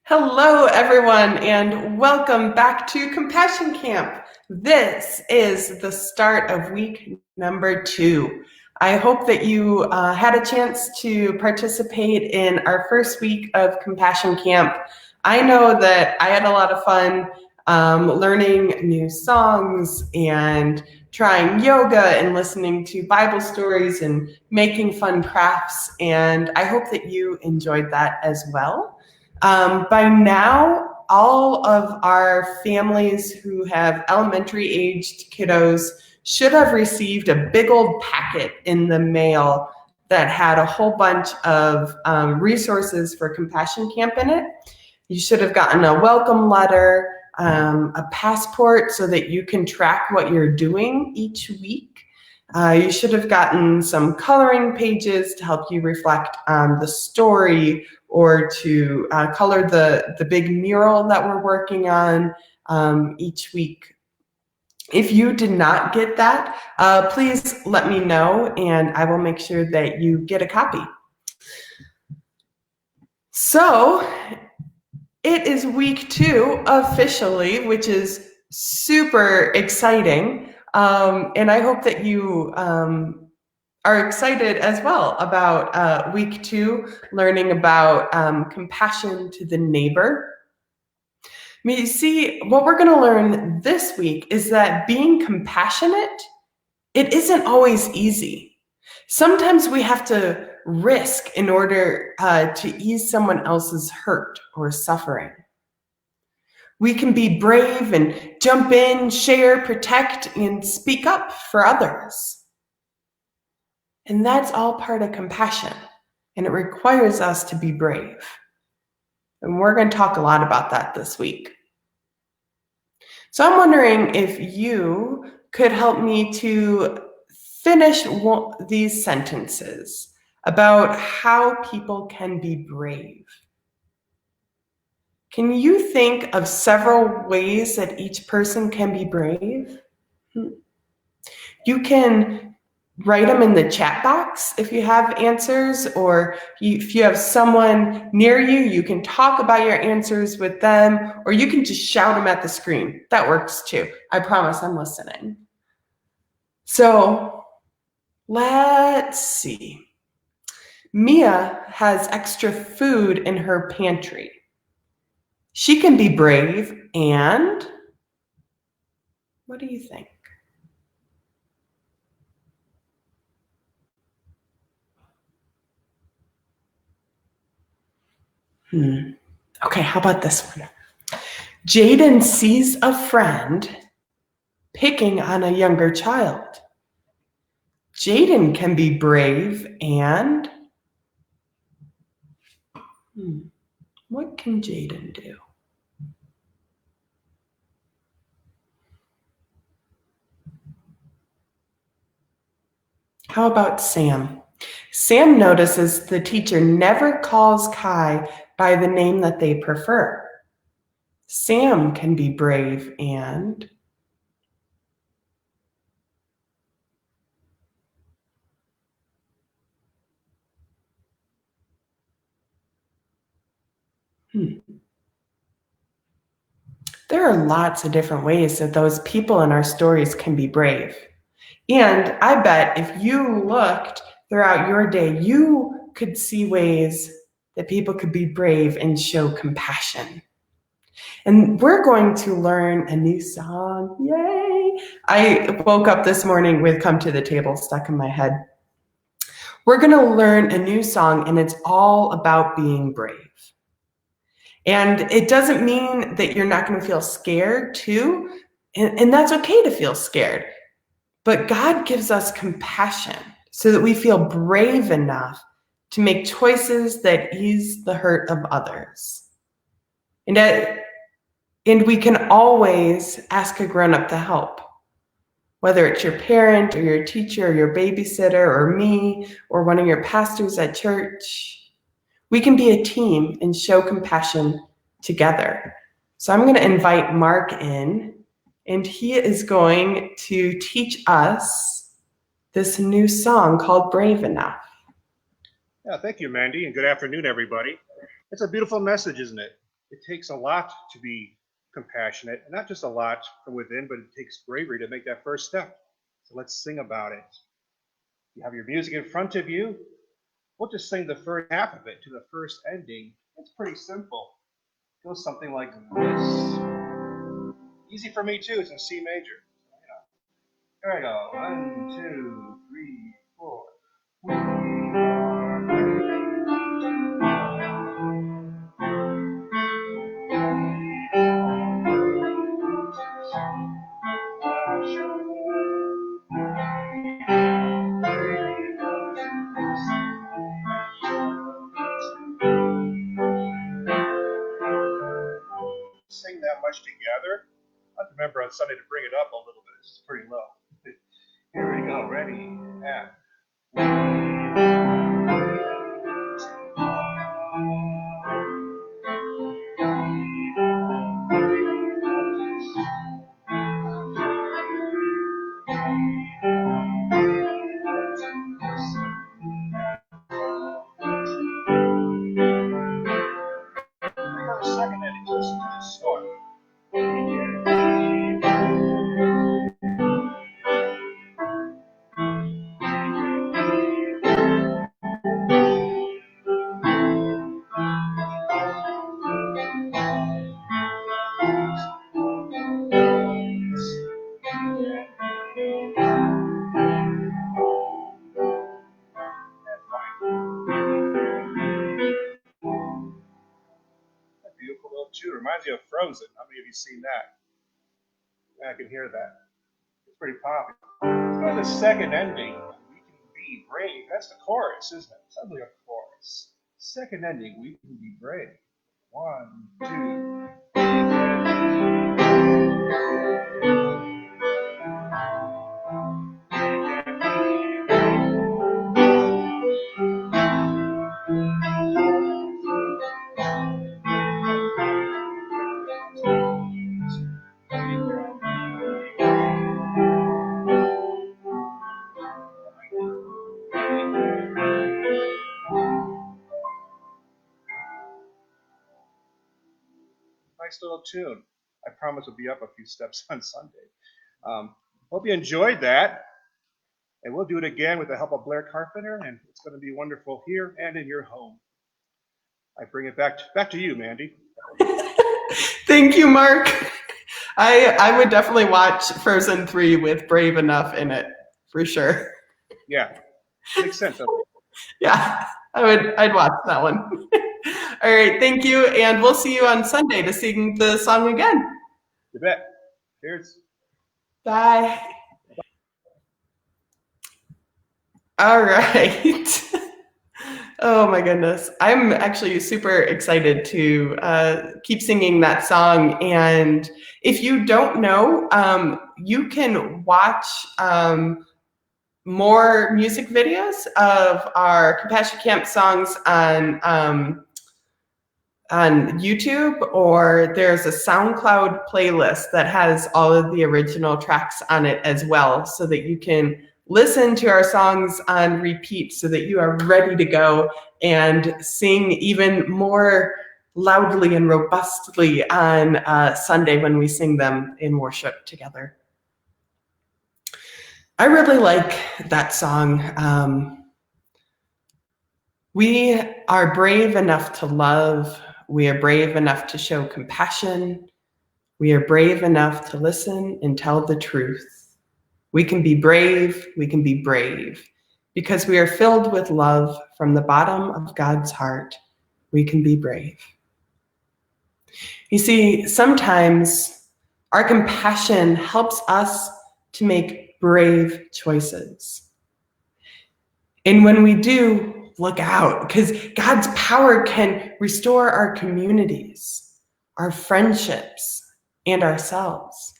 Hello, everyone, and welcome back to Compassion Camp. This is the start of week number 2. I hope that you had a chance to participate in our first week of Compassion Camp. I know that I had a lot of fun learning new songs and trying yoga and listening to Bible stories and making fun crafts, and I hope that you enjoyed that as well. By now, all of our families who have elementary aged kiddos should have received a big old packet in the mail that had a whole bunch of resources for Compassion Camp in it. You should have gotten a welcome letter, a passport so that you can track what you're doing each week. You should have gotten some coloring pages to help you reflect on the story or to color the big mural that we're working on each week. If you did not get that, please let me know and I will make sure that you get a copy. So it is week 2 officially, which is super exciting. And I hope that you are excited as well about week 2, learning about compassion to the neighbor. You see, what we're going to learn this week is that being compassionate, it isn't always easy. Sometimes we have to risk in order to ease someone else's hurt or suffering. We can be brave and jump in, share, protect, and speak up for others. And that's all part of compassion, and it requires us to be brave. And we're going to talk a lot about that this week. So I'm wondering if you could help me to finish these sentences about how people can be brave. Can you think of several ways that each person can be brave? You can write them in the chat box if you have answers, or if you have someone near you, you can talk about your answers with them, or you can just shout them at the screen. That works too. I promise I'm listening. So let's see. Mia has extra food in her pantry. She can be brave and what do you think? Okay, how about this one? Jaden sees a friend picking on a younger child. Jaden can be brave and what can Jaden do? How about Sam? Sam notices the teacher never calls Kai by the name that they prefer. Sam can be brave and there are lots of different ways that those people in our stories can be brave. And I bet if you looked throughout your day, you could see ways that people could be brave and show compassion. And we're going to learn a new song. Yay! I woke up this morning with Come to the Table stuck in my head. We're going to learn a new song, and it's all about being brave. And it doesn't mean that you're not going to feel scared too. And that's okay to feel scared. But God gives us compassion so that we feel brave enough to make choices that ease the hurt of others. And we can always ask a grown-up to help, whether it's your parent or your teacher or your babysitter or me or one of your pastors at church. We can be a team and show compassion together. So I'm going to invite Mark in, and he is going to teach us this new song called Brave Enough. Yeah, thank you, Mandy, and good afternoon, everybody. It's a beautiful message, isn't it? It takes a lot to be compassionate, and not just a lot from within, but it takes bravery to make that first step. So let's sing about it. You have your music in front of you. We'll just sing the first half of it to the first ending. It's pretty simple. It goes something like this. Easy for me too. It's in C major. Here I go. 1, 2, 3, 4. We are sing that much together. I have to remember on Sunday to bring it up a little bit. It's pretty low. Here we go. Ready? And for a second, and listen to this start. Beautiful little tune. Reminds you of Frozen. How many of you seen that? Yeah, I can hear that. It's pretty popular. So the second ending, we can be brave. That's the chorus, isn't it? Sounds like a chorus. Second ending, we can be brave. 1, 2. Nice little tune. I promise we'll be up a few steps on Sunday. Hope you enjoyed that. And we'll do it again with the help of Blair Carpenter, and it's going to be wonderful here and in your home. I bring it back to you, Mandy. Thank you, Mark. I would definitely watch Frozen 3 with Brave Enough in it, for sure. Yeah, makes sense. Yeah, I'd watch that one. All right, thank you, and we'll see you on Sunday to sing the song again. You bet. Cheers. Bye. All right. Oh my goodness. I'm actually super excited to keep singing that song. And if you don't know, you can watch more music videos of our Compassion Camp songs on YouTube, or there's a SoundCloud playlist that has all of the original tracks on it as well, so that you can listen to our songs on repeat so that you are ready to go and sing even more loudly and robustly on Sunday when we sing them in worship together. I really like that song. We are brave enough to love. We are brave enough to show compassion. We are brave enough to listen and tell the truth. We can be brave. We can be brave. Because we are filled with love from the bottom of God's heart. We can be brave. You see, sometimes our compassion helps us to make brave choices. And when we do, look out, because God's power can restore our communities, our friendships, and ourselves.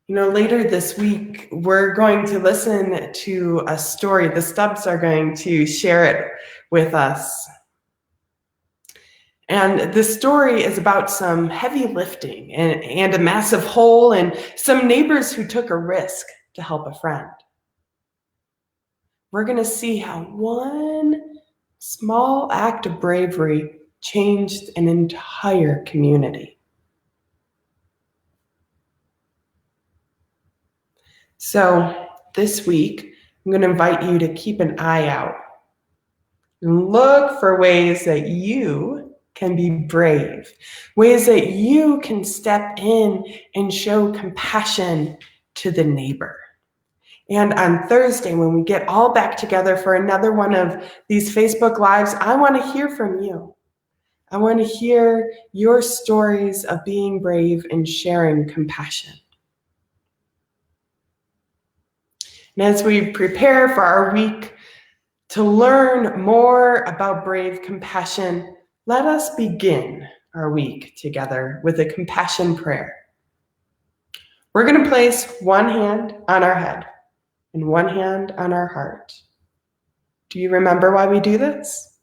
You know, later this week, we're going to listen to a story. The Stubbs are going to share it with us. And the story is about some heavy lifting and a massive hole and some neighbors who took a risk to help a friend. We're going to see how one small act of bravery changed an entire community. So this week, I'm going to invite you to keep an eye out and look for ways that you can be brave, ways that you can step in and show compassion to the neighbor. And on Thursday, when we get all back together for another one of these Facebook Lives, I want to hear from you. I want to hear your stories of being brave and sharing compassion. And as we prepare for our week to learn more about brave compassion, let us begin our week together with a compassion prayer. We're going to place one hand on our head and one hand on our heart. Do you remember why we do this?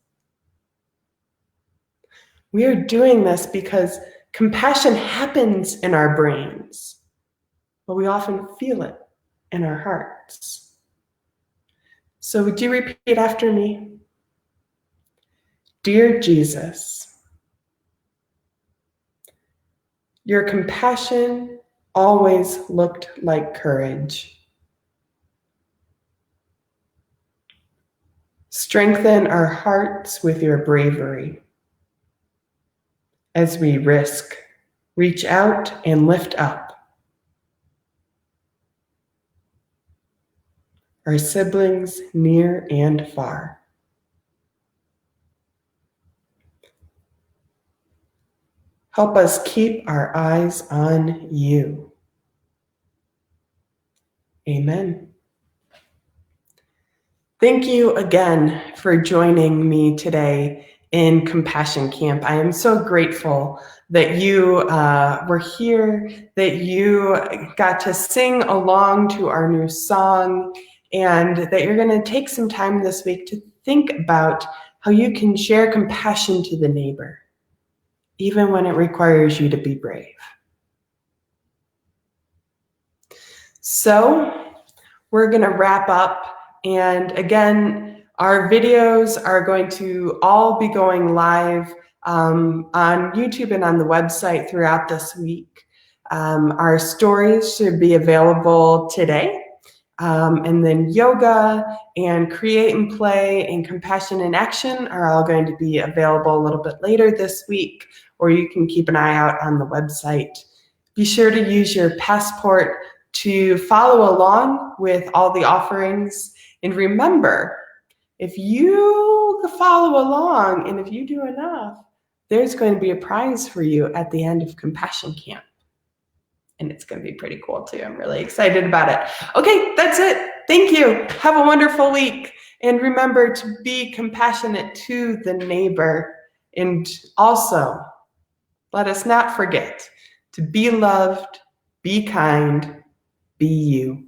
We are doing this because compassion happens in our brains, but we often feel it in our hearts. So would you repeat after me? Dear Jesus, your compassion always looked like courage. Strengthen our hearts with your bravery as we reach out and lift up our siblings near and far. Help us keep our eyes on you. Amen. Thank you again for joining me today in Compassion Camp. I am so grateful that you were here, that you got to sing along to our new song, and that you're going to take some time this week to think about how you can share compassion to the neighbor, even when it requires you to be brave. So we're going to wrap up. And again, our videos are going to all be going live on YouTube and on the website throughout this week. Our stories should be available today. And then yoga and create and play and compassion in action are all going to be available a little bit later this week, or you can keep an eye out on the website. Be sure to use your passport to follow along with all the offerings. And remember, if you follow along and if you do enough, there's going to be a prize for you at the end of Compassion Camp. And it's going to be pretty cool too. I'm really excited about it. Okay, that's it. Thank you. Have a wonderful week. And remember to be compassionate to the neighbor. And also, let us not forget to be loved, be kind, be you.